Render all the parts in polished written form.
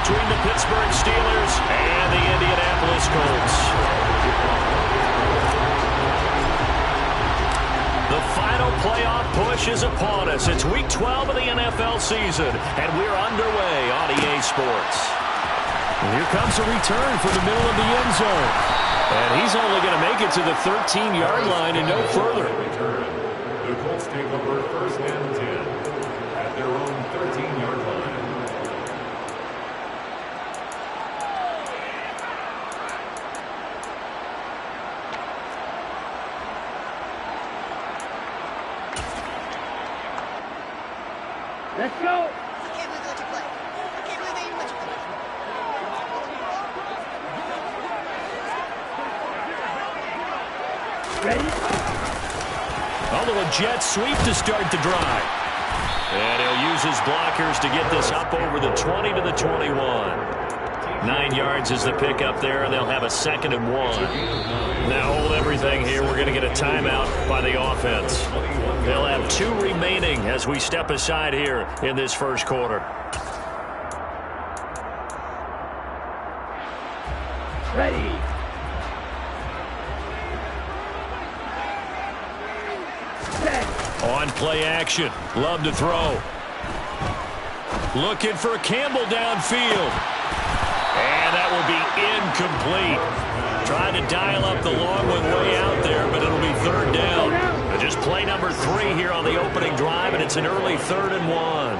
between the Pittsburgh Steelers and the Indianapolis Colts. The final playoff push is upon us. It's Week 12 of the NFL season, and we're underway on EA Sports. And here comes a return from the middle of the end zone. And he's only going to make it to the 13-yard line and no further. The Colts take over first and 10 at their own 13-yard line. Let's go! I can't believe they let you play. I can't believe they even let you play. Ready? A little jet sweep to start the drive. And he'll use his blockers to get this up over the 20 to the 21. 9 yards is the pickup there, and they'll have a 2nd and 1. Now hold everything here. We're going to get a timeout by the offense. They'll have 2 remaining as we step aside here in this first quarter. Ready? On play action. Love to throw. Looking for Campbell downfield. And that will be incomplete. Trying to dial up the long one way out there, but it'll be 3rd down. Just play number 3 here on the opening drive, and it's an early 3rd and 1.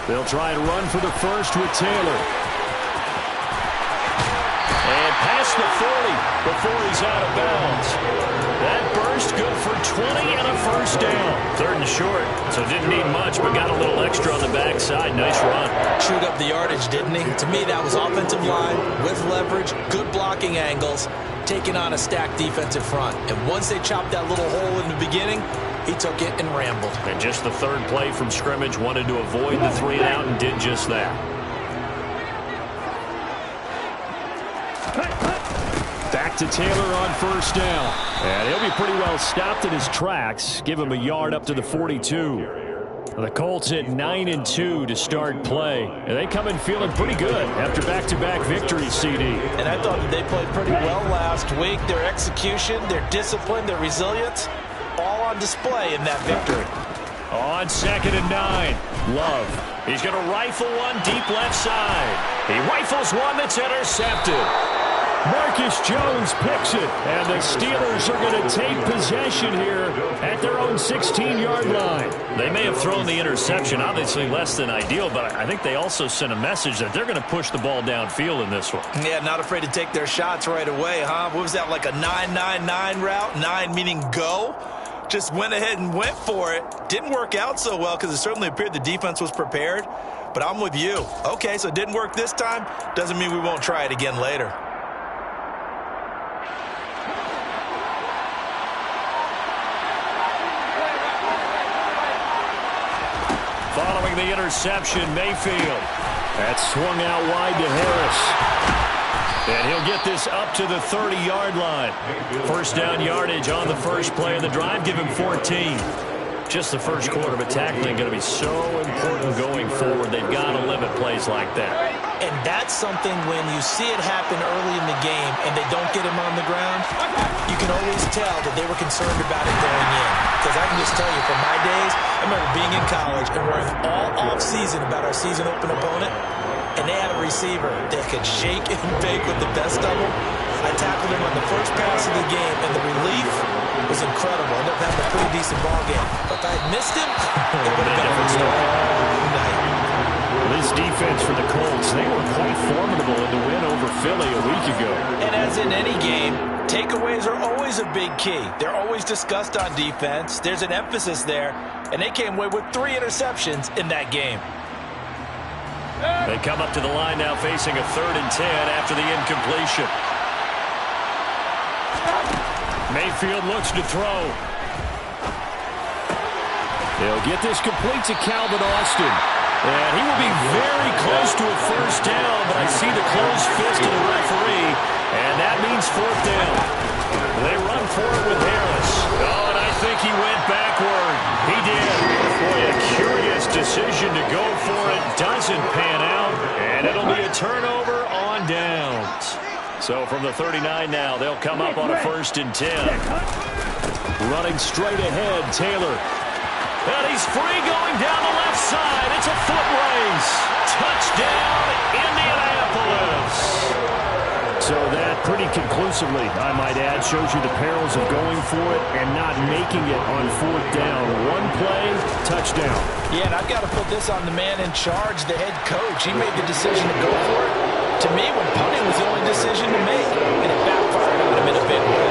They'll try and run for the first with Taylor. And past the 40 before he's out of bounds. That burst good for 20 and a first down. 3rd and short, so didn't need much, but got a little extra on the backside. Nice run. Chewed up the yardage, didn't he? To me, that was offensive line with leverage, good blocking angles, taking on a stacked defensive front. And once they chopped that little hole in the beginning, he took it and rambled. And just the 3rd play from scrimmage, wanted to avoid the 3 and out and did just that. Back to Taylor on first down. And he'll be pretty well stopped in his tracks. Give him a yard up to the 42. The Colts at 9-2 to start play. And they come in feeling pretty good after back-to-back victories, CD. And I thought that they played pretty well last week. Their execution, their discipline, their resilience, all on display in that victory. On 2nd and 9, Love. He's going to rifle one deep left side. He rifles one that's intercepted. Marcus Jones picks it, and the Steelers are going to take possession here at their own 16-yard line. They may have thrown the interception, obviously less than ideal, but I think they also sent a message that they're going to push the ball downfield in this one. Yeah, not afraid to take their shots right away, huh? What was that, like a 9-9-9 route? 9 meaning go? Just went ahead and went for it. Didn't work out so well because it certainly appeared the defense was prepared, but I'm with you. Okay, so it didn't work this time. Doesn't mean we won't try it again later. Following the interception, Mayfield. That swung out wide to Harris. And he'll get this up to the 30-yard line. First down yardage on the first play of the drive. Give him 14. Just the first quarter, but tackling going to be so important going forward. They've got to limit plays like that. And that's something when you see it happen early in the game and they don't get him on the ground, you can always tell that they were concerned about it going in. Because I can just tell you, from my days, I remember being in college and worrying all off-season about our season open opponent, and they had a receiver that could shake and bake with the best of them. I tackled him on the first pass of the game, and the relief was incredible. I ended up having a pretty decent ball game. But if I had missed him, it would have been a different story. This defense for the Colts, they were quite formidable in the win over Philly a week ago. And as in any game, takeaways are always a big key. They're always discussed on defense. There's an emphasis there, and they came away with 3 interceptions in that game. They come up to the line now facing a 3rd and 10 after the incompletion. Mayfield looks to throw. They'll get this complete to Calvin Austin. And he will be very close to a first down, but I see the closed fist of the referee, and that means 4th down. They run for it with Harris. Oh, and I think he went backward. He did. Boy, a doesn't pan out, and it'll be a turnover on downs. So from the 39 now, they'll come up on a 1st and 10. Running straight ahead, Taylor. And he's free going down the left side. It's a foot race. Touchdown, Indianapolis. So that pretty conclusively, I might add, shows you the perils of going for it and not making it on 4th down. One play, touchdown. Yeah, and I've got to put this on the man in charge, the head coach. He made the decision to go for it. To me, when punting was the only decision to make, and it backfired on him in a big way.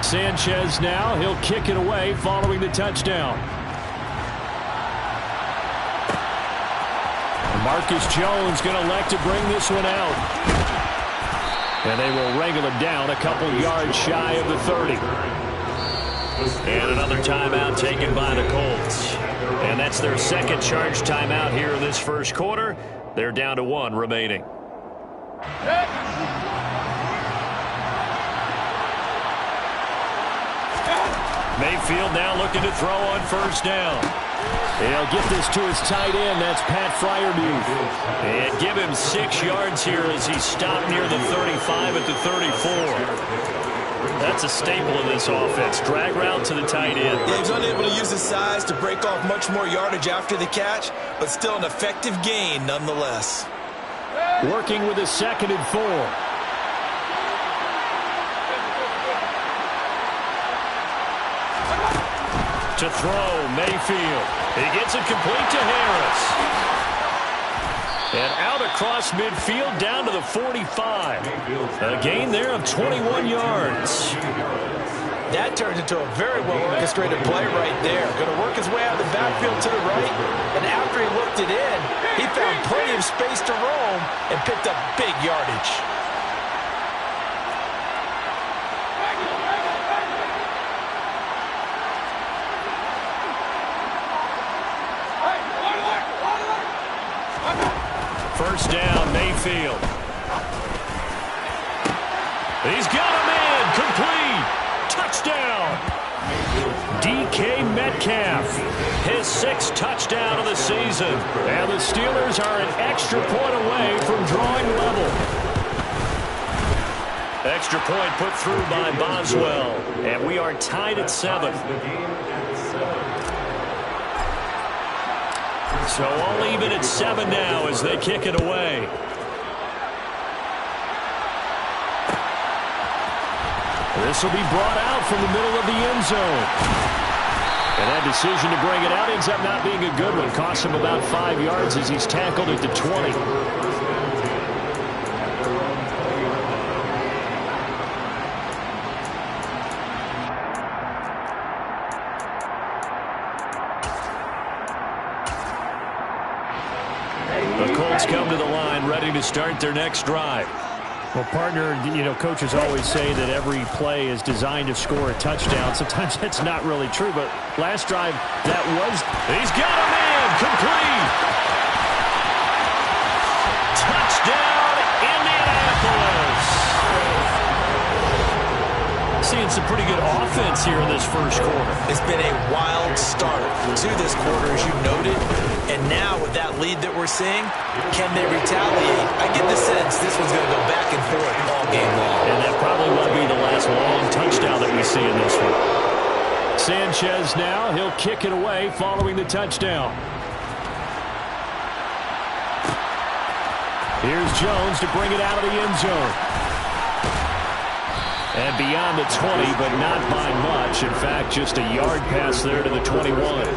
Sanchez now, he'll kick it away following the touchdown. Marcus Jones going to elect to bring this one out. And they will wrangle it down a couple yards shy of the 30. And another timeout taken by the Colts. And that's their second charge timeout here in this first quarter. They're down to 1 remaining. Mayfield now looking to throw on 1st down. He'll get this to his tight end. That's Pat Freiermuth. And give him 6 yards here as he stopped near the 35 at the 34. That's a staple of this offense. Drag route to the tight end. Yeah, he's unable to use his size to break off much more yardage after the catch, but still an effective gain nonetheless. Working with a 2nd and 4. To throw, Mayfield. He gets it complete to Harris. And out across midfield down to the 45. A gain there of 21 yards. That turned into a very well-orchestrated play right there. Going to work his way out of the backfield to the right. And after he looked it in, he found plenty of space to roam and picked up big yardage. First down, Mayfield. He's got him in. Complete. Touchdown. DK Metcalf. His 6th touchdown of the season. And the Steelers are an extra point away from drawing level. Extra point put through by Boswell. And we are tied at 7. So all even at 7 now as they kick it away. This will be brought out from the middle of the end zone. And that decision to bring it out ends up not being a good one. Costs him about 5 yards as he's tackled at the 20. The Colts come to the line ready to start their next drive. Well, partner, coaches always say that every play is designed to score a touchdown. Sometimes that's not really true, but last drive, that was. He's got him in. Complete. Touchdown, Indianapolis. Seeing some pretty good offense here in this first quarter. It's been a wild start to this quarter, as you noted. And now with that lead that we're seeing, can they retaliate? I get the sense this one's going to go back and forth all game long. And that probably won't be the last long touchdown that we see in this one. Sanchez now, he'll kick it away following the touchdown. Here's Jones to bring it out of the end zone. And beyond the 20, but not by much. In fact, just a yard pass there to the 21.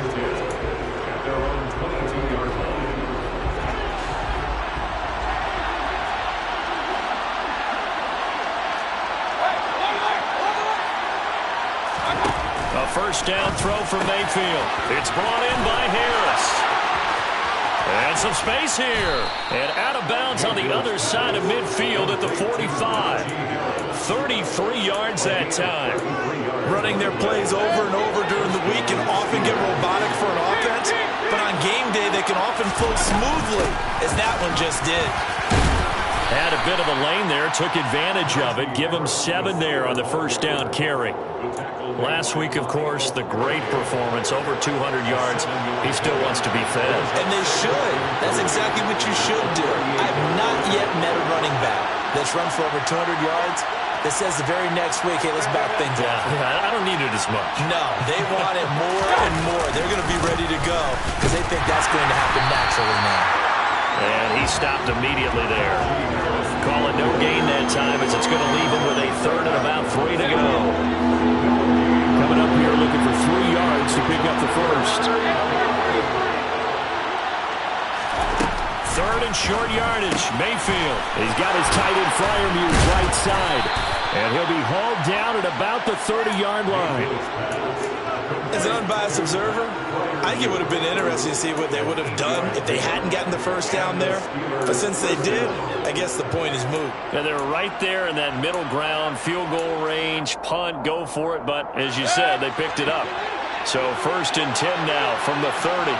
A first down throw for Mayfield. It's brought in by Harris. And some space here. And out of bounds on the other side of midfield at the 45. 33 yards that time. Running their plays over and over during the week can often get robotic for an offense, but on game day they can often flow smoothly, as that one just did. Had a bit of a lane there, took advantage of it. Give him 7 there on the first down carry. Last week, of course, the great performance, over 200 yards. He still wants to be fed. And they should. That's exactly what you should do. I've not yet met a running back that's run for over 200 yards that says the very next week, hey, let's back things up. Yeah, I don't need it as much. No, they want it more and more. They're going to be ready to go because they think that's going to happen naturally now. And he stopped immediately there. Call it no gain that time as it's going to leave him with a third and about 3 to go. Coming up here looking for 3 yards to pick up the first. Third and short yardage. Mayfield. He's got his tight end Freiermuth right side. And he'll be hauled down at about the 30-yard line. As an unbiased observer, I think it would have been interesting to see what they would have done if they hadn't gotten the first down there. But since they did, I guess the point is moot. Yeah, they're right there in that middle ground, field goal range, punt, go for it. But as you said, they picked it up. So 1st and 10 now from the 30.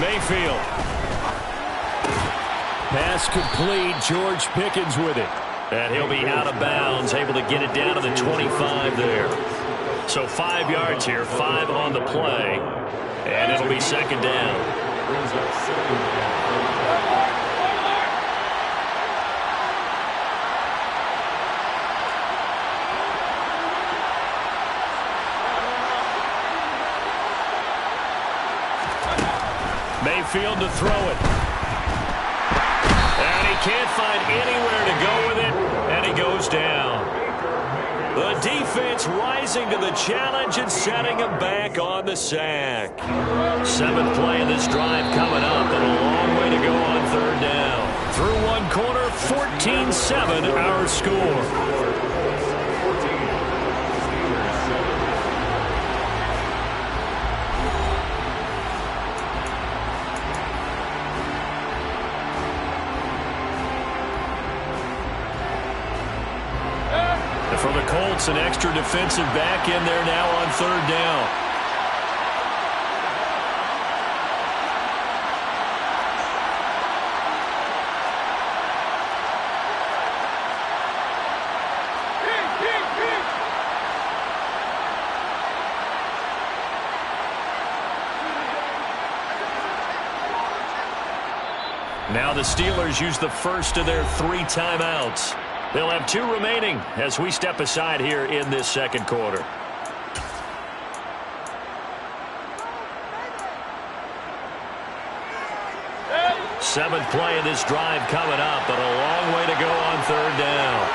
Mayfield. Pass complete. George Pickens with it. And he'll be out of bounds, able to get it down to the 25 there. So 5 yards here, 5 on the play. And it'll be 2nd down. Mayfield to throw it. And he can't find anywhere to go with it, and he goes down. The defense rising to the challenge and setting him back on the sack. 7th play of this drive coming up, and a long way to go on 3rd down. Through one quarter, 14-7 our score. For the Colts, an extra defensive back in there now on 3rd down. Now the Steelers use the first of their 3 timeouts. They'll have 2 remaining as we step aside here in this 2nd quarter. Seventh play of this drive coming up, but a long way to go on 3rd down.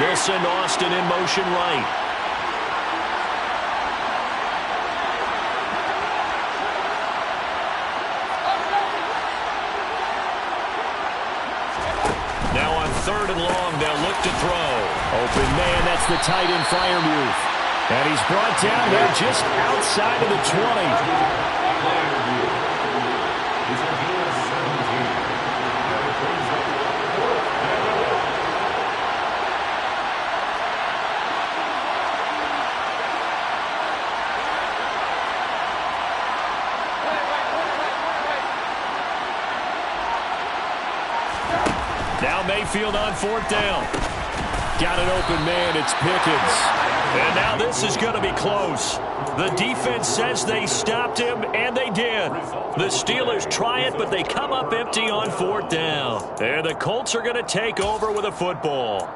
They'll send Austin in motion right. Now on 3rd and long, they'll look to throw. Open man, that's the tight end Freiermuth. And he's brought down here just outside of the 20. Now Mayfield on 4th down. Got an open man, it's Pickens. And now this is going to be close. The defense says they stopped him, and they did. The Steelers try it, but they come up empty on 4th down. And the Colts are going to take over with a football.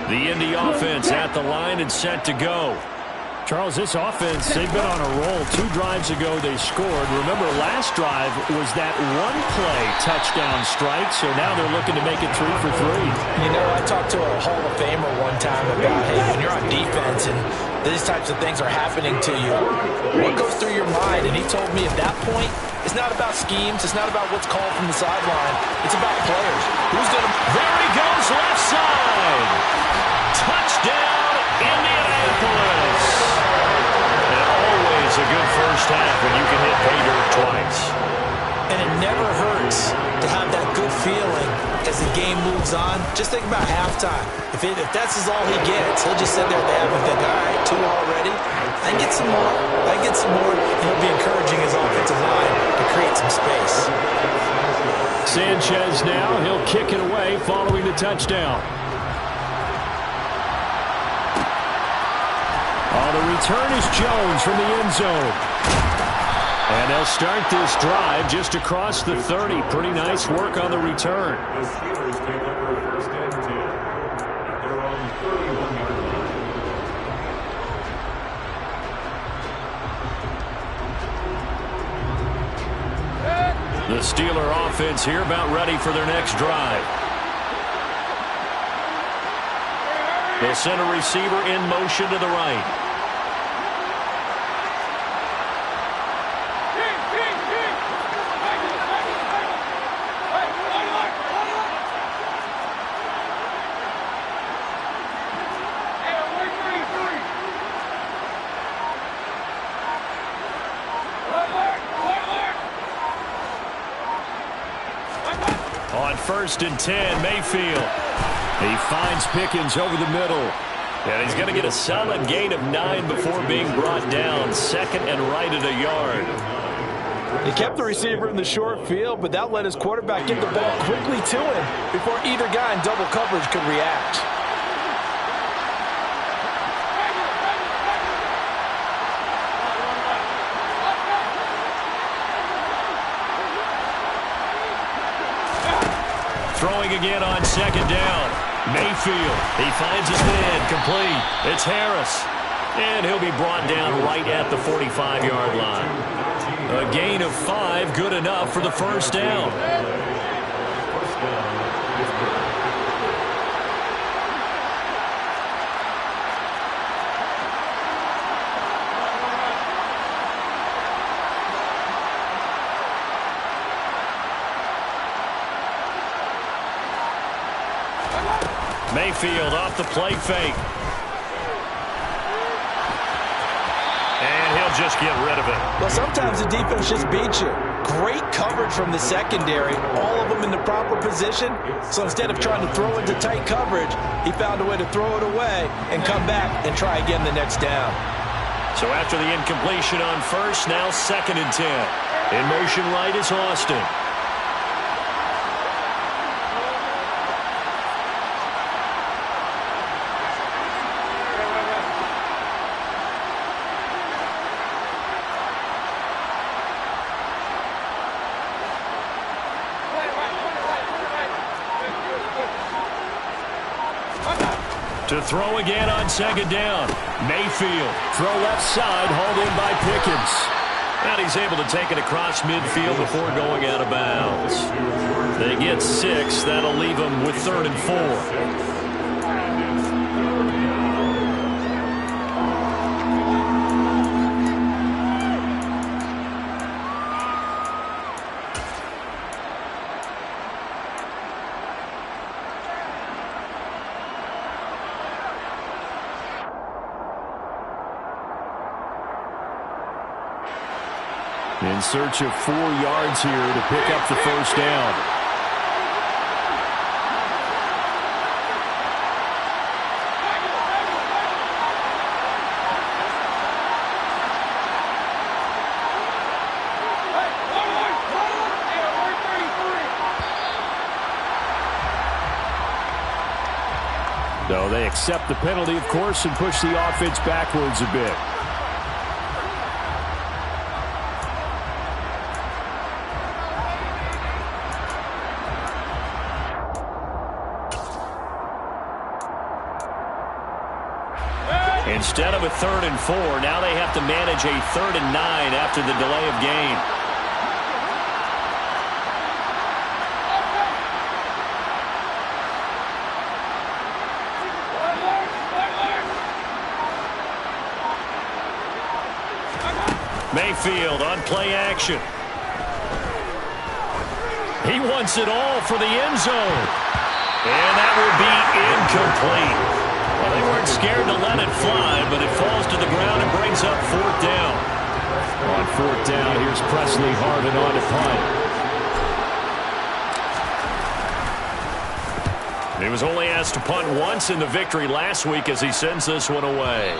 The Indy offense at the line and set to go. Charles, this offense, they've been on a roll. 2 drives ago, they scored. Remember, last drive was that one-play touchdown strike, so now they're looking to make it 3 for 3. You know, I talked to a Hall of Famer one time about, hey, when you're on defense and these types of things are happening to you, what goes through your mind? And he told me at that point, it's not about schemes. It's not about what's called from the sideline. It's about players. Who's going to... There he goes, left side. Touchdown, Indianapolis. a good first half when you can hit pay dirt twice. And it never hurts to have that good feeling as the game moves on. Just think about halftime. If that's all he gets, he'll just sit there at the half and think, all right, 2 already. I get some more. I get some more. And he'll be encouraging his offensive line to create some space. Sanchez now. He'll kick it away following the touchdown. The return is Jones from the end zone. And they'll start this drive just across the 30. Pretty nice work on the return. The Steelers take over first and 10 at their own 31-yard line. The Steeler offense here about ready for their next drive. They'll send a receiver in motion to the right. On 1st and 10, Mayfield. He finds Pickens over the middle. And he's going to get a solid gain of 9 before being brought down. 2nd and right at a yard. He kept the receiver in the short field, but that let his quarterback get the ball quickly to him before either guy in double coverage could react. Throwing again on 2nd down. Mayfield. He finds his man. Complete. It's Harris. And he'll be brought down right at the 45-yard line. A gain of 5, good enough for the first down. Mayfield off the play fake. And he'll just get rid of it. Well, sometimes the defense just beats you. Great coverage from the secondary. All of them in the proper position. So instead of trying to throw into tight coverage, he found a way to throw it away and come back and try again the next down. So after the incompletion on 1st, now 2nd and 10. In motion right is Austin. To throw again on 2nd down. Mayfield. Throw left side, hauled in by Pickens. And he's able to take it across midfield before going out of bounds. They get 6. That'll leave them with 3rd and 4. In search of 4 yards here to pick up the first down. So they accept the penalty, of course, and push the offense backwards a bit. Instead of a 3rd and 4, now they have to manage a 3rd and 9 after the delay of game. Mayfield on play action. He wants it all for the end zone. And that will be incomplete. Well, they weren't scared to let it fly, but it falls to the ground and brings up 4th down. On fourth down, here's Presley Harvin on to punt. He was only asked to punt once in the victory last week as he sends this one away.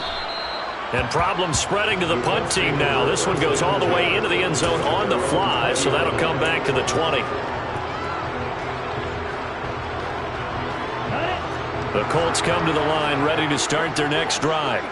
And problems spreading to the punt team now. This one goes all the way into the end zone on the fly, so that'll come back to the 20. The Colts come to the line ready to start their next drive.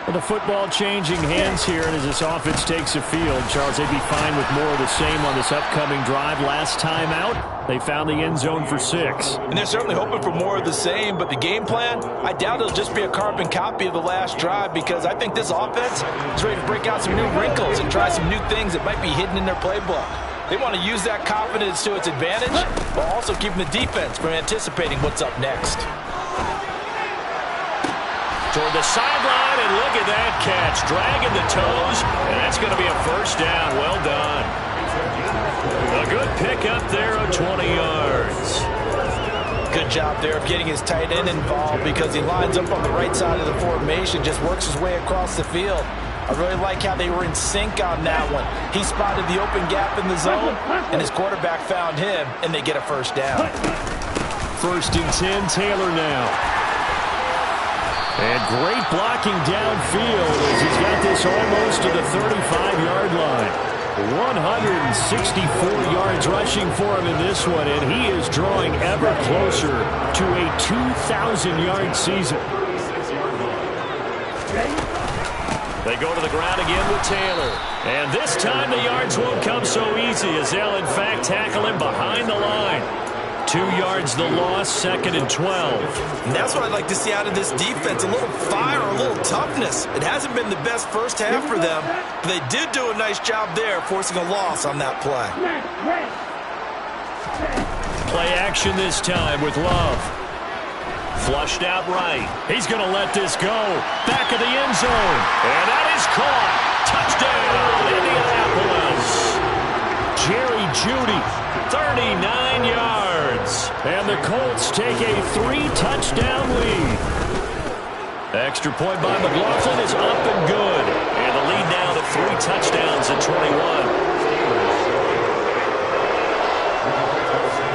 Well, the football changing hands here, and as this offense takes the field, Charles, they'd be fine with more of the same on this upcoming drive. Last time out, they found the end zone for 6. And they're certainly hoping for more of the same, but the game plan, I doubt it'll just be a carbon copy of the last drive, because I think this offense is ready to break out some new wrinkles and try some new things that might be hidden in their playbook. They want to use that confidence to its advantage, while also keeping the defense from anticipating what's up next. Toward the sideline, and look at that catch. Dragging the toes, and that's going to be a first down. Well done. A good pickup there of 20 yards. Good job there of getting his tight end involved, because he lines up on the right side of the formation, just works his way across the field. I really like how they were in sync on that one. He spotted the open gap in the zone, and his quarterback found him, and they get a first down. 1st and 10, Taylor now. And great blocking downfield as he's got this almost to the 35-yard line. 164 yards rushing for him in this one, and he is drawing ever closer to a 2,000-yard season. They go to the ground again with Taylor. And this time the yards won't come so easy, as they'll in fact tackle him behind the line. 2 yards the loss, 2nd and 12. And that's what I'd like to see out of this defense, a little fire, a little toughness. It hasn't been the best first half for them, but they did do a nice job there, forcing a loss on that play. Play action this time with Love. Flushed out right. He's going to let this go. Back of the end zone. And that is caught. Touchdown, Indianapolis. Jerry Jeudy, 39 yards. and the Colts take a 3-touchdown lead. Extra point by McLaughlin is up and good. And the lead now to 3 touchdowns at 21.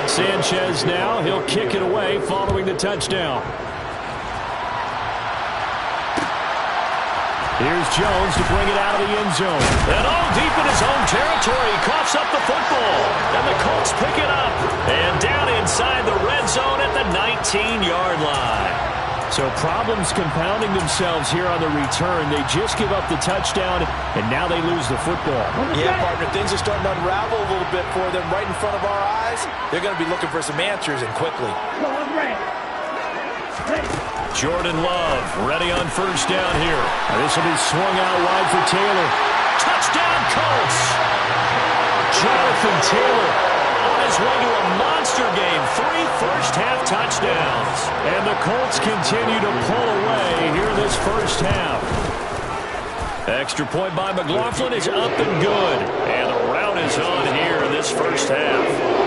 Sanchez now, he'll kick it away following the touchdown. Here's Jones to bring it out of the end zone. And all deep in his own territory, he coughs up the football. And the Colts pick it up. And down inside the red zone at the 19-yard line. So problems compounding themselves here on the return. They just give up the touchdown, and now they lose the football. Yeah, partner, things are starting to unravel a little bit for them right in front of our eyes. They're going to be looking for some answers, and quickly. Jordan Love ready on first down here. This will be swung out wide for Taylor. Touchdown, Colts! Jonathan Taylor on his way to a monster game. 3 first-half touchdowns. And the Colts continue to pull away here this first half. Extra point by McLaughlin is up and good. And the rout is on here in this first half.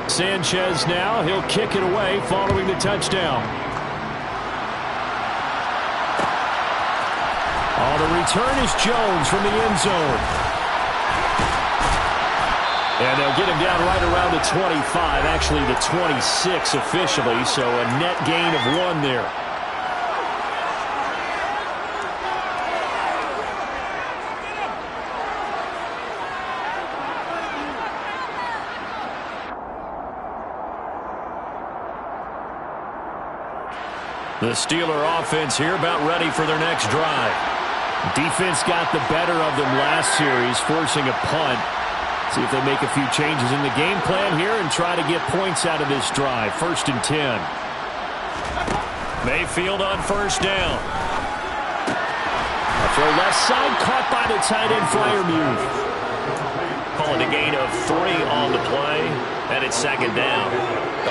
Sanchez now, he'll kick it away following the touchdown. The return is Jones from the end zone. And they'll get him down right around the 25, actually the 26 officially, so a net gain of 1 there. The Steeler offense here about ready for their next drive. Defense got the better of them last series, forcing a punt. See if they make a few changes in the game plan here and try to get points out of this drive. 1st and 10. Mayfield on first down. A throw left side, caught by the tight end, Freiermuth. Calling a gain of 3 on the play, and it's 2nd down.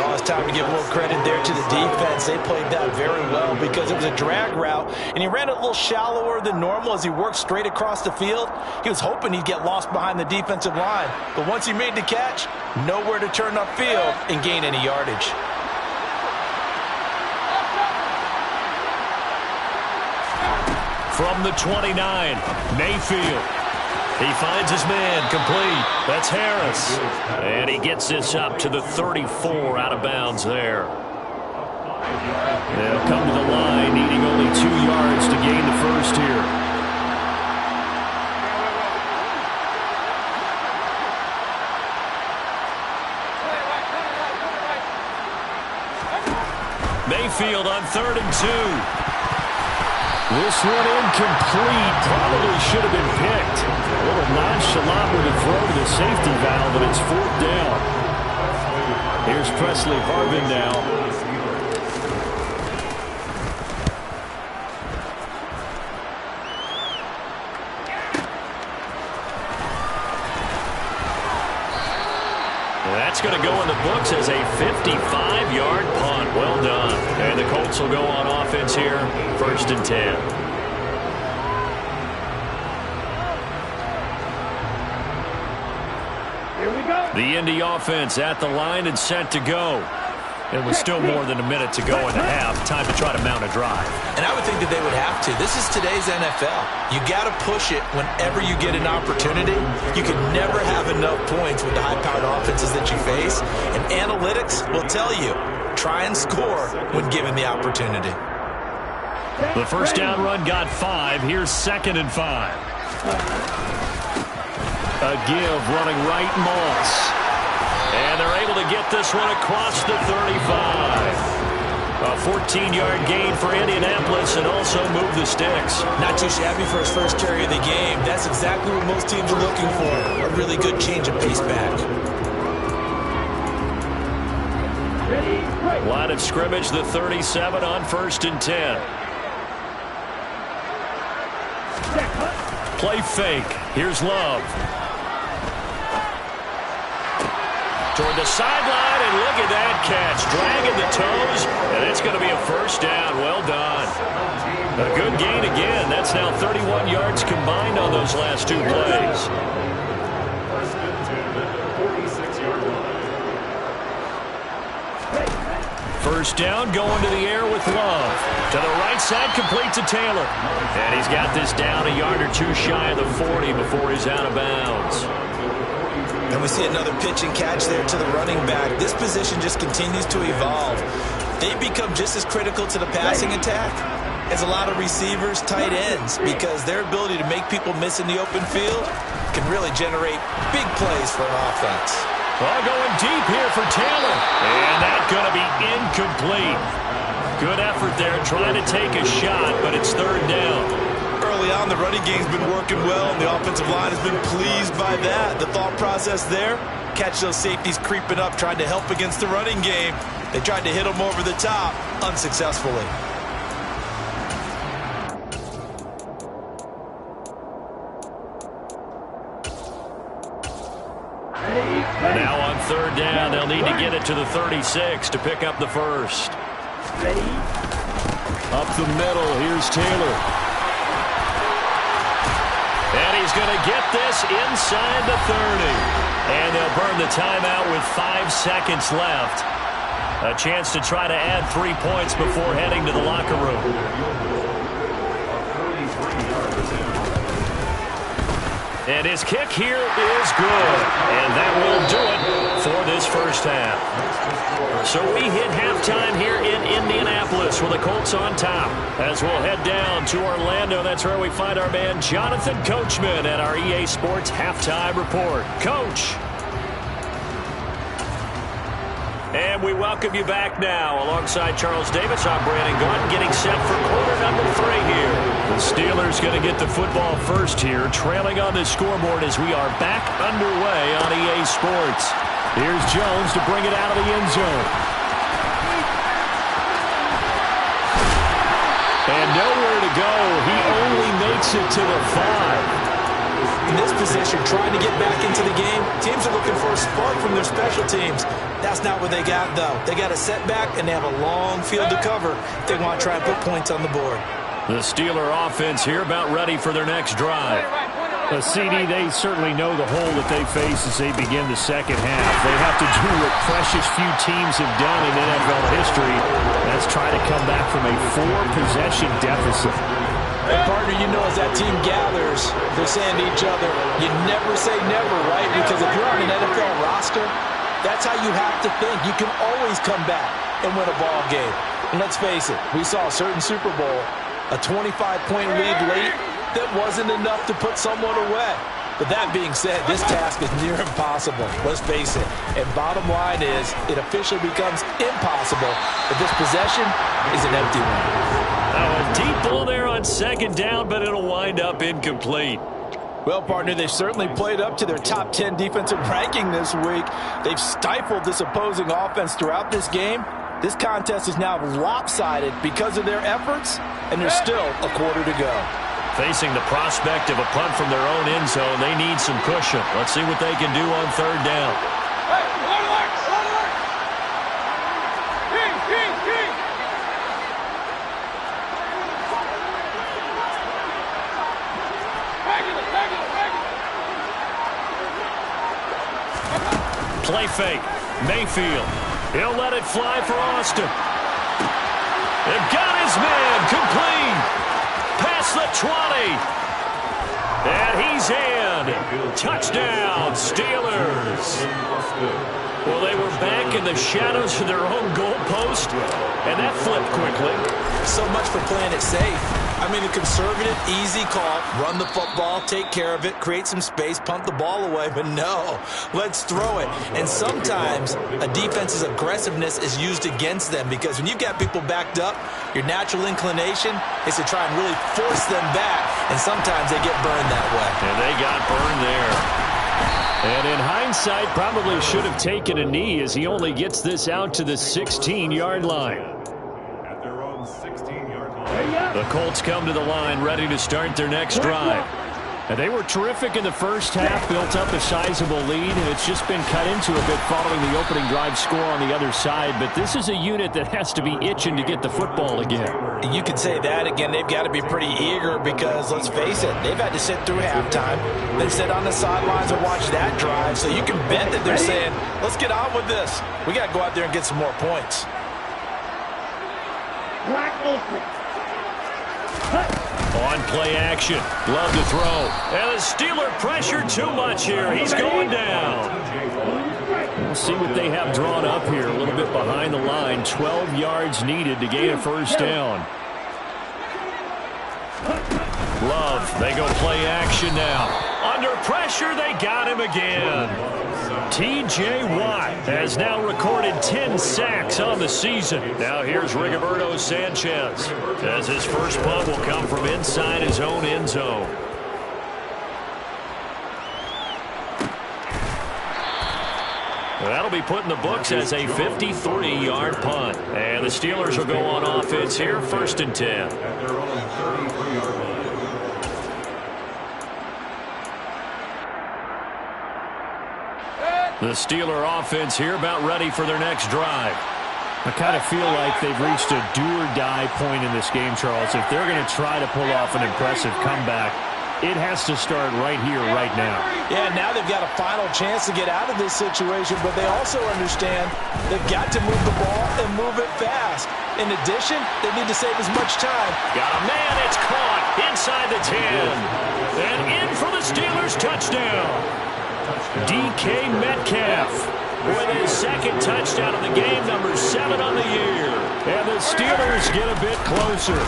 Oh, his time to give a little credit there to the defense. They played that very well because it was a drag route, and he ran it a little shallower than normal as he worked straight across the field. He was hoping he'd get lost behind the defensive line, but once he made the catch, nowhere to turn upfield and gain any yardage. From the 29, Mayfield. He finds his man complete. That's Harris. And he gets this up to the 34 out of bounds there. They'll come to the line needing only 2 yards to gain the first here. Mayfield on 3rd and 2. This one incomplete. Probably should have been picked. A little nonchalant with a throw to the safety valve, and it's 4th down. Here's Presley Harvin now. That's going to go in the books as a 55-yard punt. Well done. And the Colts will go on offense here, 1st and 10. Here we go. The Indy offense at the line and set to go. It was still more than a minute to go in the half. Time to try to mount a drive. And I would think that they would have to. This is today's NFL. You got to push it whenever you get an opportunity. You can never have enough points with the high-powered offenses that you face. And analytics will tell you, try and score when given the opportunity. The first down run got 5. Here's 2nd and 5. A give running right, Moss. And they're able to get this one across the 35. A 14-yard gain for Indianapolis and also move the sticks. Not too shabby for his first carry of the game. That's exactly what most teams are looking for. A really good change of pace back. Line of scrimmage, the 37 on 1st and 10. Play fake. Here's Love. Toward the sideline, and look at that catch. Dragging the toes, and it's going to be a 1st down. Well done. A good gain again. That's now 31 yards combined on those last 2 plays. 1st and 10 at the 46-yard line. 1st down, going to the air with Love. To the right side, complete to Taylor. And he's got this down a yard or 2 shy of the 40 before he's out of bounds. And we see another pitch and catch there to the running back. This position just continues to evolve. They become just as critical to the passing attack as a lot of receivers, tight ends, because their ability to make people miss in the open field can really generate big plays for an offense. Well, going deep here for Taylor. And that's going to be incomplete. Good effort there trying to take a shot, but it's 3rd down. Early on, the running game's been working well, and the offensive line has been pleased by that. The thought process there, catch those safeties creeping up, trying to help against the running game. They tried to hit them over the top, unsuccessfully. Now on 3rd down, they'll need to get it to the 36 to pick up the 1st. Up the middle, here's Taylor. And he's going to get this inside the 30. And they'll burn the timeout with 5 seconds left. A chance to try to add 3 points before heading to the locker room. And his kick here is good. And that will do it for this first half. So we hit halftime here in Indianapolis with the Colts on top. As we'll head down to Orlando, that's where we find our man Jonathan Coachman at our EA Sports Halftime Report. Coach. And we welcome you back now. Alongside Charles Davis, I'm Brandon Gaudin, getting set for quarter number 3 here. The Steelers going to get the football first here, trailing on the scoreboard as we are back underway on EA Sports. Here's Jones to bring it out of the end zone. And nowhere to go. He only makes it to the 5. in this position, trying to get back into the game, teams are looking for a spark from their special teams. That's not what they got, though. They got a setback, and they have a long field to cover if they want to try and put points on the board. The Steeler offense here about ready for their next drive. The CD, they certainly know the hole that they face as they begin the second half. They have to do what precious few teams have done in NFL history. That's try to come back from a 4-possession deficit. And partner, you know, as that team gathers, they're saying to each other, you never say never, right? Because if you're on an NFL roster, that's how you have to think. You can always come back and win a ball game. And let's face it, we saw a certain Super Bowl, a 25-point lead late, that wasn't enough to put someone away. But that being said, this task is near impossible. Let's face it. And bottom line is, it officially becomes impossible if this possession is an empty one. A deep ball there on second down, but it'll wind up incomplete. Well, partner, they've certainly played up to their top 10 defensive ranking this week. They've stifled this opposing offense throughout this game. This contest is now lopsided because of their efforts, and there's still a quarter to go. Facing the prospect of a punt from their own end zone, they need some cushion. Let's see what they can do on third down. Play fake. Mayfield. He'll let it fly for Austin. They've got his man complete. Past the 20. And he's in. Touchdown, Steelers. Well, they were back in the shadows of their own goalpost, and that flipped quickly. So much for playing it safe. I mean, a conservative, easy call, run the football, take care of it, create some space, punt the ball away, but no, let's throw it. And sometimes a defense's aggressiveness is used against them because when you've got people backed up, your natural inclination is to try and really force them back, and sometimes they get burned that way. And they got burned there. And in hindsight, probably should have taken a knee as he only gets this out to the 16-yard line. At their own 16-yard line. The Colts come to the line ready to start their next drive. And they were terrific in the first half, built up a sizable lead, and it's just been cut into a bit following the opening drive score on the other side. But this is a unit that has to be itching to get the football again. You could say that again. They've got to be pretty eager because, let's face it, they've had to sit through halftime, then sit on the sidelines and watch that drive. So you can bet that they're saying, let's get on with this. We got to go out there and get some more points. On play action. Love to throw. And the Steeler pressure too much here. He's going down. We'll see what they have drawn up here. A little bit behind the line. 12 yards needed to gain a first down. Love. They go play action now. Under pressure, they got him again. T.J. Watt has now recorded 10 sacks on the season. Now here's Rigoberto Sanchez as his first punt will come from inside his own end zone. That'll be put in the books as a 53-yard punt. And the Steelers will go on offense here, 1st and 10. At their own 33-yard line. The Steeler offense here about ready for their next drive. I kind of feel like they've reached a do-or-die point in this game, Charles. If they're going to try to pull off an impressive comeback, it has to start right here, right now. Yeah, now they've got a final chance to get out of this situation, but they also understand they've got to move the ball and move it fast. In addition, they need to save as much time. Got a man, it's caught inside the 10. And in for the Steelers touchdown. DK Metcalf with his second touchdown of the game, number 7 on the year. And the Steelers get a bit closer.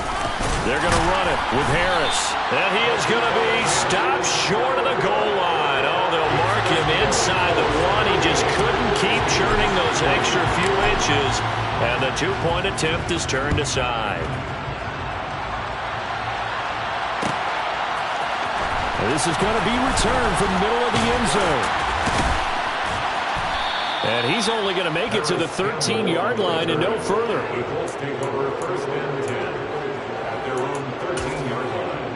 They're going to run it with Harris. And he is going to be stopped short of the goal line. Oh, they'll mark him inside the 1. He just couldn't keep churning those extra few inches. And the 2-point attempt is turned aside. This is going to be returned from the middle of the end zone. And he's only going to make it to the 13-yard line and no further. The Colts take over 1st and 10 at their own 13-yard line.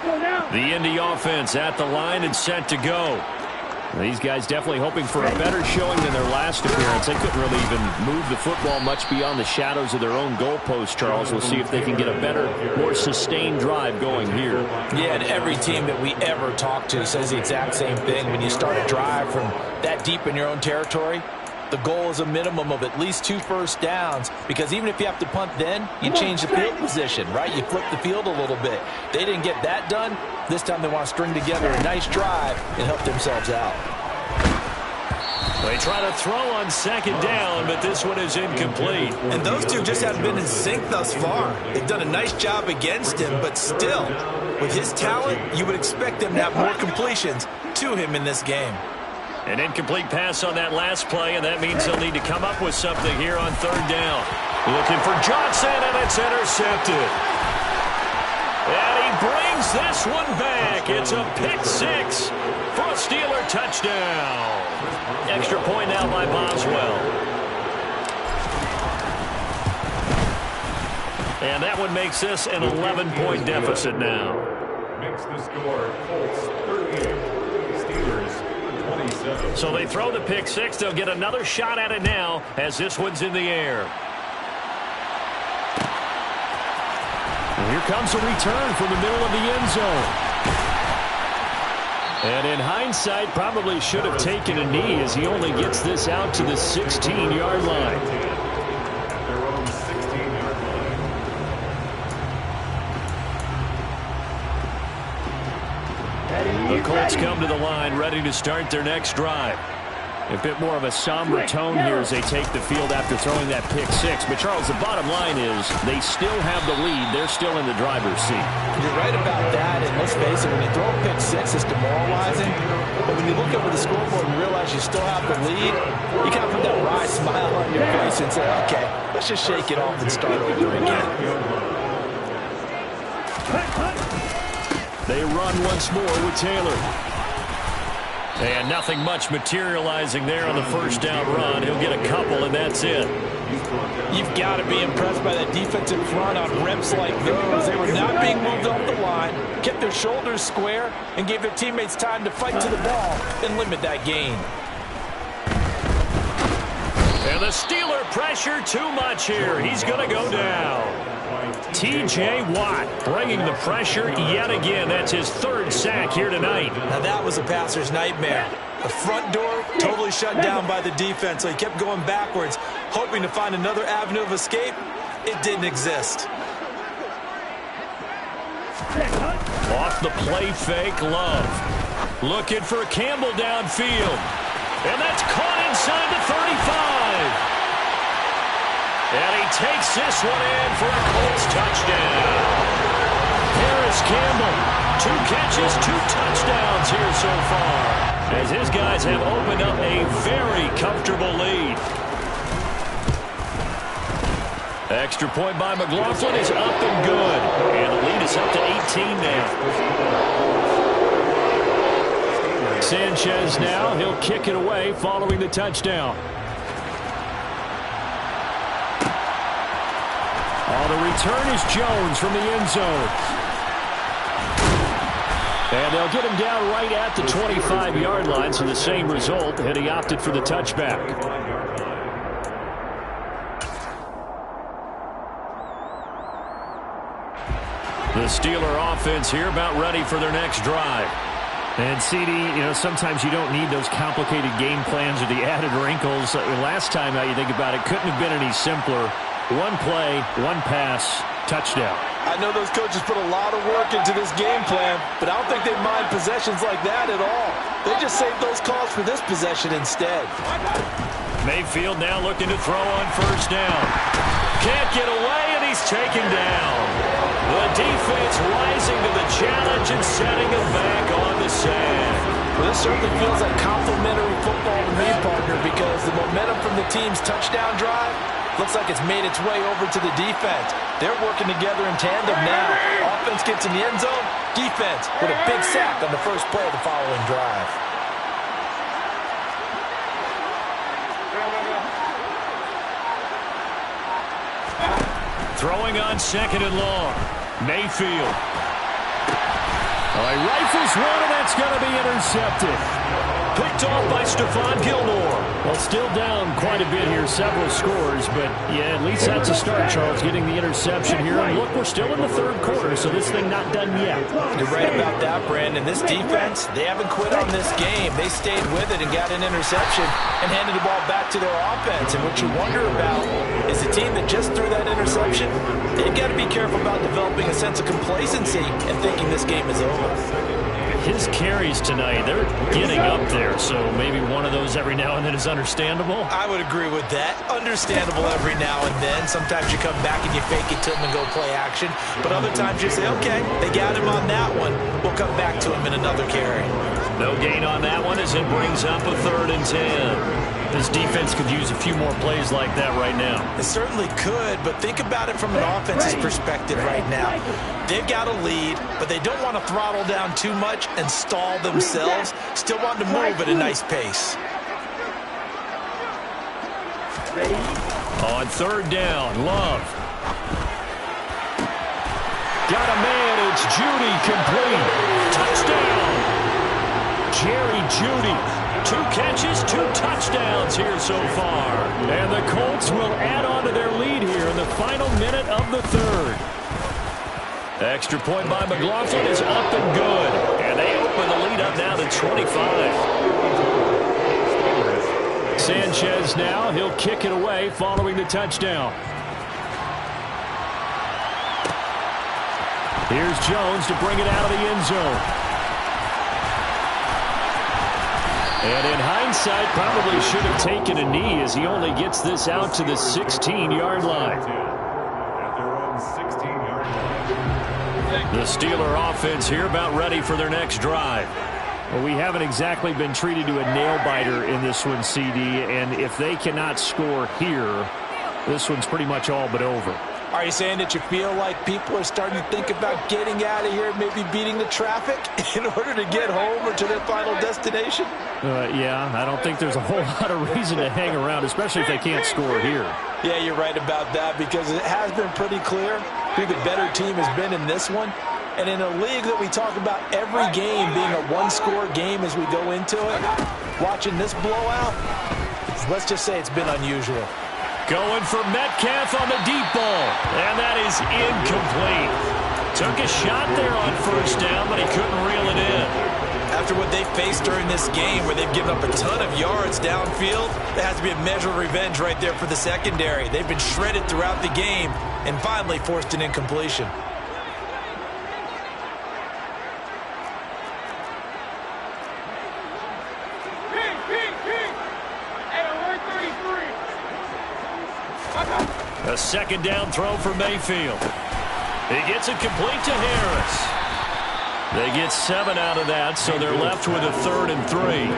Let's go now. The Indy offense at the line and set to go. These guys definitely hoping for a better showing than their last appearance. They couldn't really even move the football much beyond the shadows of their own goalpost, Charles. We'll see if they can get a better, more sustained drive going here. Yeah, and every team that we ever talk to says the exact same thing. When you start a drive from that deep in your own territory, the goal is a minimum of at least 2 first downs, because even if you have to punt then, you change the field position, right? You flip the field a little bit. They didn't get that done. This time they want to string together a nice drive and help themselves out. They try to throw on second down, but this one is incomplete. And those two just haven't been in sync thus far. They've done a nice job against him, but still, with his talent, you would expect them to have more completions to him in this game. An incomplete pass on that last play, and that means they'll need to come up with something here on third down. Looking for Johnson, and it's intercepted. And he brings this one back. It's a pick 6 for a Steeler touchdown. Extra point now by Boswell. And that one makes this an 11-point deficit now. Makes the score Colts 38, Steelers 27. So they throw the pick 6. They'll get another shot at it now as this one's in the air. And here comes a return from the middle of the end zone. And in hindsight, probably should have taken a knee as he only gets this out to the 16-yard line. At their own 16-yard line. The Colts come to the line ready to start their next drive. A bit more of a somber tone here as they take the field after throwing that pick 6. But, Charles, the bottom line is they still have the lead. They're still in the driver's seat. You're right about that, and let's face it, when you throw a pick 6, it's demoralizing. But when you look over the scoreboard and realize you still have the lead, you kind of put that wry smile on your face and say, okay, let's just shake it off and start over again. They run once more with Taylor. And nothing much materializing there on the first down run. He'll get a couple, and that's it. You've got to be impressed by that defensive front on reps like those. They were not being moved off the line, kept their shoulders square, and gave their teammates time to fight to the ball and limit that gain. And the Steeler pressure too much here. He's going to go down. T.J. Watt bringing the pressure yet again. That's his 3rd sack here tonight. Now that was a passer's nightmare. The front door totally shut down by the defense, so he kept going backwards, hoping to find another avenue of escape. It didn't exist. Off the play fake, Love. Looking for Campbell downfield. And that's caught inside the 35. And he takes this one in for a Colts touchdown. Harris Campbell, 2 catches, 2 touchdowns here so far, as his guys have opened up a very comfortable lead. Extra point by McLaughlin is up and good. And the lead is up to 18 now. Sanchez now. He'll kick it away following the touchdown. The return is Jones from the end zone. And they'll get him down right at the 25-yard line, so the same result, and he opted for the touchback. The Steeler offense here about ready for their next drive. And, CD, you know, sometimes you don't need those complicated game plans or the added wrinkles. Last time, now you think about it, couldn't have been any simpler. 1 play, 1 pass, touchdown. I know those coaches put a lot of work into this game plan, but I don't think they mind possessions like that at all. They just saved those calls for this possession instead. Mayfield now looking to throw on first down. Can't get away, and he's taken down. The defense rising to the challenge and setting him back on the sack. Well, this certainly feels like complimentary football to me, partner, because the momentum from the team's touchdown drive looks like it's made its way over to the defense. They're working together in tandem now. Offense gets in the end zone. Defense with a big sack on the first play of the following drive. Throwing on second and long. Mayfield. He rifles one, and that's going to be intercepted. Picked off by Stephon Gilmore. Well, still down quite a bit here, several scores, but yeah, at least that's a start, Charles, getting the interception here. And look, we're still in the third quarter, so this thing not done yet. You're right about that, Brandon. This defense, they haven't quit on this game. They stayed with it and got an interception and handed the ball back to their offense. And what you wonder about is the team that just threw that interception, they've got to be careful about developing a sense of complacency and thinking this game is over. His carries tonight, they're getting up there, so maybe one of those every now and then is understandable. I would agree with that. Understandable every now and then. Sometimes you come back and you fake it to him and go play action. But other times you say, okay, they got him on that one. We'll come back to him in another carry. No gain on that one as it brings up a 3rd and 10. This defense could use a few more plays like that right now. It certainly could, but think about it from an offense's perspective right now. They've got a lead, but they don't want to throttle down too much and stall themselves. Still want to move at a nice pace. On 3rd down, Love. Got a man, it's Judy, complete. Touchdown! Jerry Judy. 2 catches, 2 touchdowns here so far. And the Colts will add on to their lead here in the final minute of the 3rd. Extra point by McLaughlin is up and good. And they open the lead up now to 25. Sanchez now, he'll kick it away following the touchdown. Here's Jones to bring it out of the end zone. And in hindsight, probably should have taken a knee as he only gets this out to the 16-yard line. The Steeler offense here about ready for their next drive. Well, we haven't exactly been treated to a nail-biter in this one, CD, and if they cannot score here, this one's pretty much all but over. Are you saying that you feel like people are starting to think about getting out of here, maybe beating the traffic in order to get home or to their final destination? Yeah, I don't think there's a whole lot of reason to hang around, especially if they can't score here. Yeah, you're right about that because it has been pretty clear who the better team has been in this one. And in a league that we talk about every game being a one-score game as we go into it, watching this blowout, let's just say it's been unusual. Going for Metcalf on the deep ball. And that is incomplete. Took a shot there on 1st down, but he couldn't reel it in. After what they faced during this game where they've given up a ton of yards downfield, there has to be a measure of revenge right there for the secondary. They've been shredded throughout the game and finally forced an incompletion. A 2nd down throw for Mayfield. He gets it complete to Harris. They get 7 out of that, so they're left with a 3rd and 3.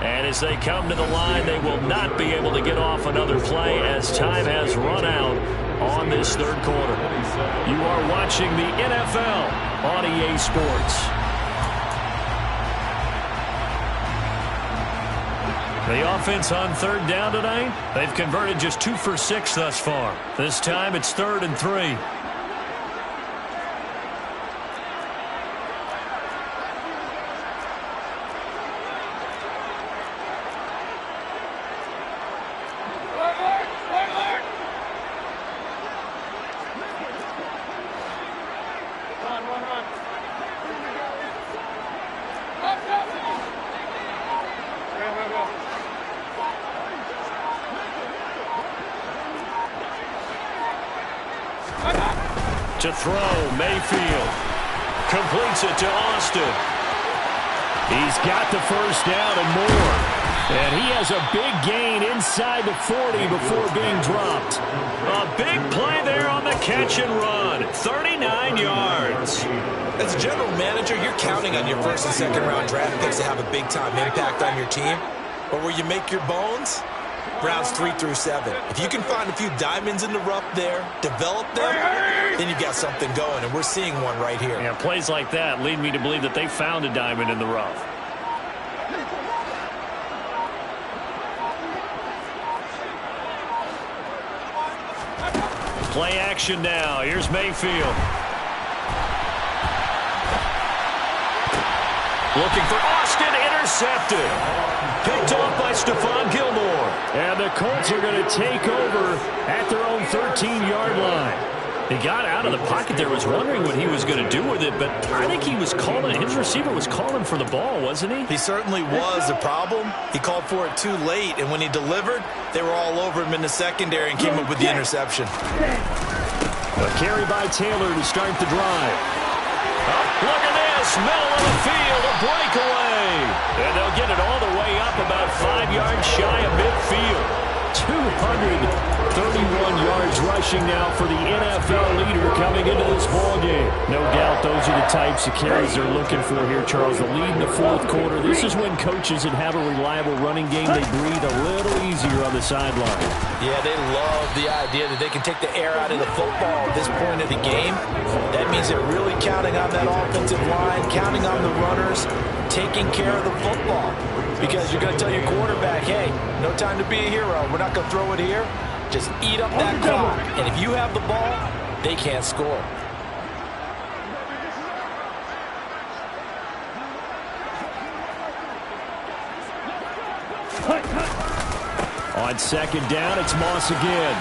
And as they come to the line, they will not be able to get off another play as time has run out on this 3rd quarter. You are watching the NFL on EA Sports. The offense on 3rd down tonight, they've converted just 2 for 6 thus far. This time it's 3rd and 3. To throw, Mayfield completes it to Austin. He's got the 1st down and more. And he has a big gain inside the 40 before being dropped. A big play there on the catch and run. 39 yards. As a general manager, you're counting on your 1st and 2nd round draft picks to have a big-time impact on your team. But where you make your bones, rounds 3 through 7. If you can find a few diamonds in the rough there, develop them, then you've got something going, and we're seeing one right here. Yeah, plays like that lead me to believe that they found a diamond in the rough. Play action now. Here's Mayfield. Looking for Austin, intercepted. Picked off by Stephon Gilmore. And the Colts are going to take over at their own 13-yard line. He got out of the pocket there, was wondering what he was going to do with it, but I think he was calling, his receiver was calling for the ball, wasn't he? He certainly was. The problem, he called for it too late, and when he delivered, they were all over him in the secondary and came up with the interception. A carry by Taylor to start the drive. Oh, look at this, middle of the field, a breakaway. And they'll get it all the way up about 5 yards shy of midfield. 231 yards rushing now for the NFL leader coming into this ballgame. No doubt those are the types of carries they're looking for here, Charles. The lead in the fourth quarter. This is when coaches that have a reliable running game, they breathe a little easier on the sideline. Yeah, they love the idea that they can take the air out of the football at this point of the game. That means they're really counting on that offensive line, counting on the runners, taking care of the football. Because you're going to tell your quarterback, hey, no time to be a hero. We're not going to throw it here. Just eat up that clock. And if you have the ball, they can't score. On second down, it's Moss again.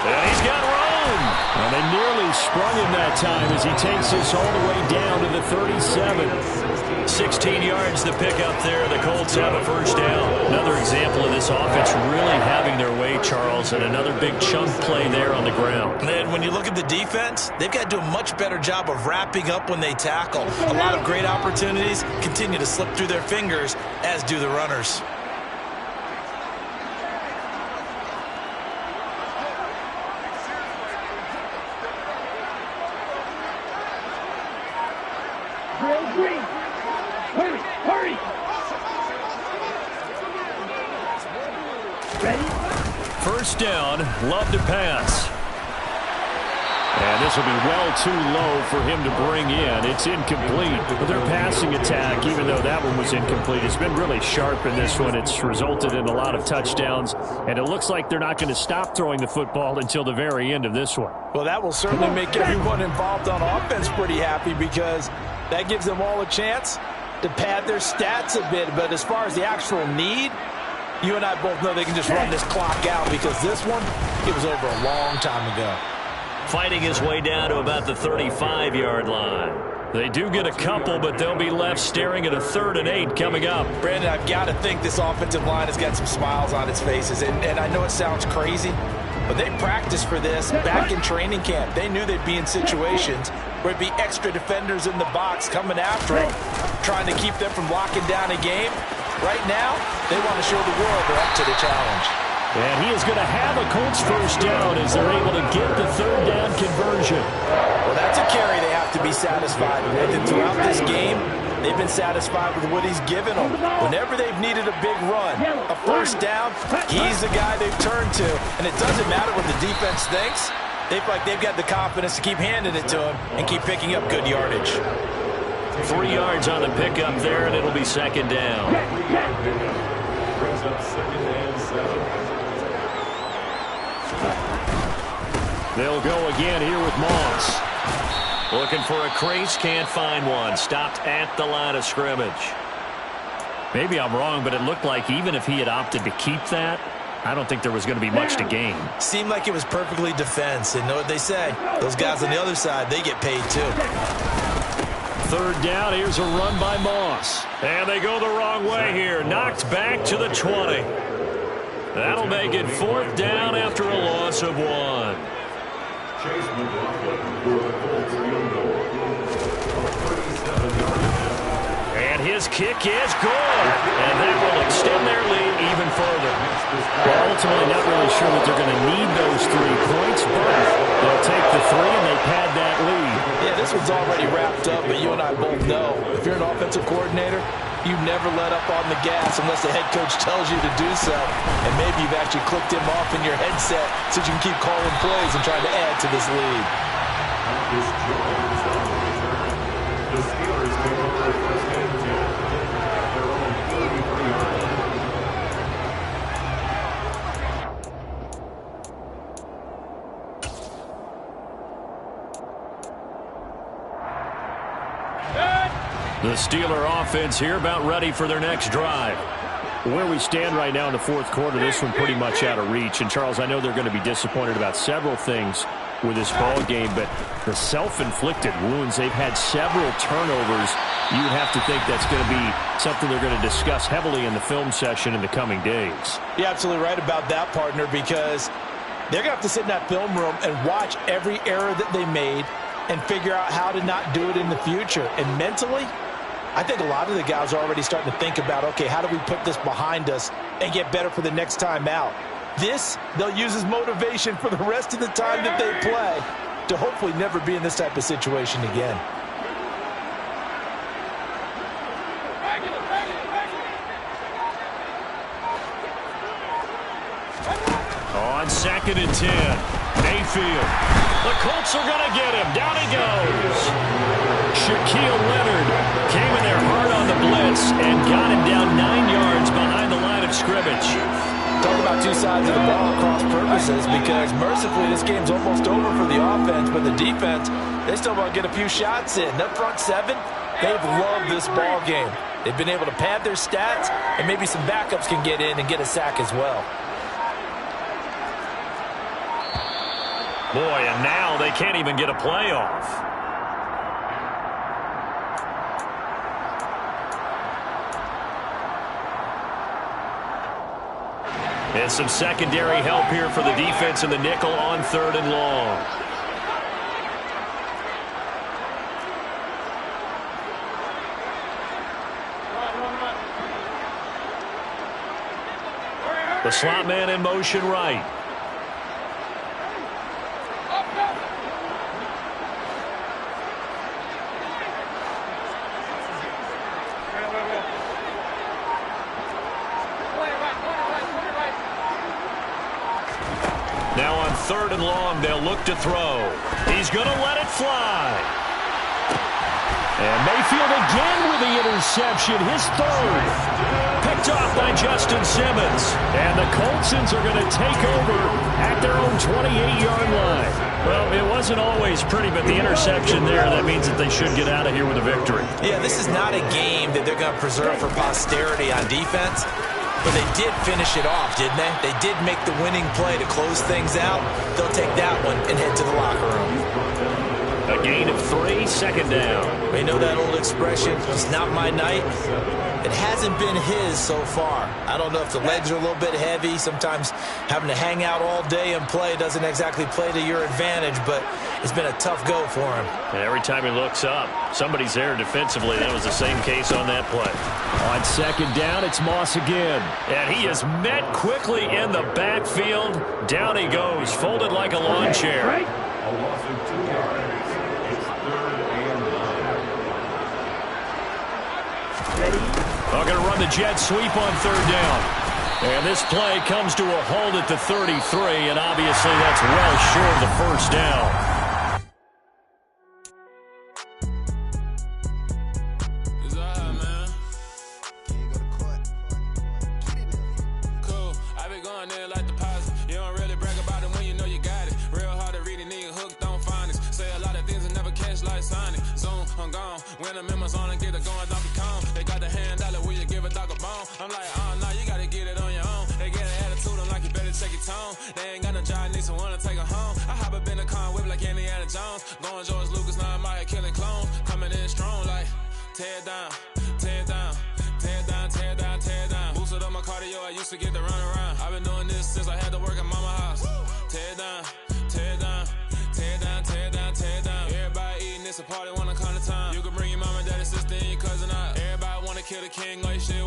And he's got room. And they nearly sprung him that time as he takes this all the way down to the 37. 16 yards to pick up there. The Colts have a first down. Another example of this offense really having their way, Charles, and another big chunk play there on the ground. And when you look at the defense, they've got to do a much better job of wrapping up when they tackle. A lot of great opportunities continue to slip through their fingers, as do the runners. First down, Love to pass. And this will be well too low for him to bring in. It's incomplete. But their passing attack, even though that one was incomplete, has been really sharp in this one. It's resulted in a lot of touchdowns. And it looks like they're not going to stop throwing the football until the very end of this one. Well, that will certainly make everyone involved on offense pretty happy because that gives them all a chance to pad their stats a bit. But as far as the actual need, you and I both know they can just run this clock out because this one, it was over a long time ago. Fighting his way down to about the 35-yard line. They do get a couple, but they'll be left staring at a 3rd and 8 coming up. Brandon, I've got to think this offensive line has got some smiles on its faces. And I know it sounds crazy, but they practiced for this back in training camp. They knew they'd be in situations where it'd be extra defenders in the box coming after them, trying to keep them from locking down a game. Right now, they want to show the world they're up to the challenge. And he is going to have a Colts first down as they're able to get the 3rd down conversion. Well, that's a carry they have to be satisfied with. And throughout this game, they've been satisfied with what he's given them. Whenever they've needed a big run, a first down, he's the guy they've turned to. And it doesn't matter what the defense thinks. They feel like they've got the confidence to keep handing it to him and keep picking up good yardage. 3 yards on the pickup there, and it'll be second down. Brings up 2nd and 7. They'll go again here with Moss. Looking for a crease, can't find one. Stopped at the line of scrimmage. Maybe I'm wrong, but it looked like even if he had opted to keep that, I don't think there was going to be much to gain. Seemed like it was perfectly defense. And know what they say? Those guys on the other side, they get paid too. 3rd down, here's a run by Moss. And they go the wrong way here. Knocked back to the 20. That'll make it 4th down after a loss of 1. Chase McLaughlin for the Colts field goal. 37-yard attempt. And his kick is good. And that will extend their lead even further. Well, ultimately not really sure that they're going to need those 3 points, but they'll take the 3 and they pad that lead. Yeah, this one's already wrapped up, but you and I both know if you're an offensive coordinator, you never let up on the gas unless the head coach tells you to do so. And maybe you've actually clicked him off in your headset so you can keep calling plays and trying to add to this lead. Marcus Jones on the return. The Steelers take over 1st and 10 at their own 33-yard line. Steeler offense here about ready for their next drive. Where we stand right now in the fourth quarter, this one pretty much out of reach. And, Charles, I know they're going to be disappointed about several things with this ball game, but the self-inflicted wounds, they've had several turnovers. You would have to think that's going to be something they're going to discuss heavily in the film session in the coming days. You're absolutely right about that, partner, because they're going to have to sit in that film room and watch every error that they made and figure out how to not do it in the future. And mentally, I think a lot of the guys are already starting to think about, okay, how do we put this behind us and get better for the next time out? This, they'll use as motivation for the rest of the time that they play to hopefully never be in this type of situation again. On 2nd and 10, Mayfield. The Colts are going to get him. Down he goes. Shaquille Leonard came in there hard on the blitz and got him down 9 yards behind the line of scrimmage. Talk about two sides of the ball cross purposes, because mercifully this game's almost over for the offense, but the defense, they still want to get a few shots in. That front seven, they've loved this ball game. They've been able to pad their stats, and maybe some backups can get in and get a sack as well. Boy, and now they can't even get a play off. And some secondary help here for the defense in the nickel on 3rd and long. The slot man in motion right. Now on 3rd and long, they'll look to throw. He's going to let it fly. And Mayfield again with the interception, his 3rd. Picked off by Justin Simmons. And the Coltsons are going to take over at their own 28-yard line. Well, it wasn't always pretty, but the interception there, that means that they should get out of here with a victory. Yeah, this is not a game that they're going to preserve for posterity on defense. But they did finish it off, didn't they? They did make the winning play to close things out. They'll take that one and head to the locker room. A gain of 3, 2nd down. We know that old expression, it's not my night. It hasn't been his so far. I don't know if the legs are a little bit heavy. Sometimes having to hang out all day and play doesn't exactly play to your advantage, but it's been a tough go for him. And every time he looks up, somebody's there defensively. That was the same case on that play. On 2nd down, it's Moss again. And he is met quickly in the backfield. Down he goes, folded like a lawn chair. A loss of 2 yards. It's 3rd and 9. They're going to run the jet sweep on 3rd down. And this play comes to a halt at the 33, and obviously that's well short of the 1st down. It's a party when I come to time. You can bring your mama, daddy, sister, and your cousin out. Everybody wanna kill the king, like shit.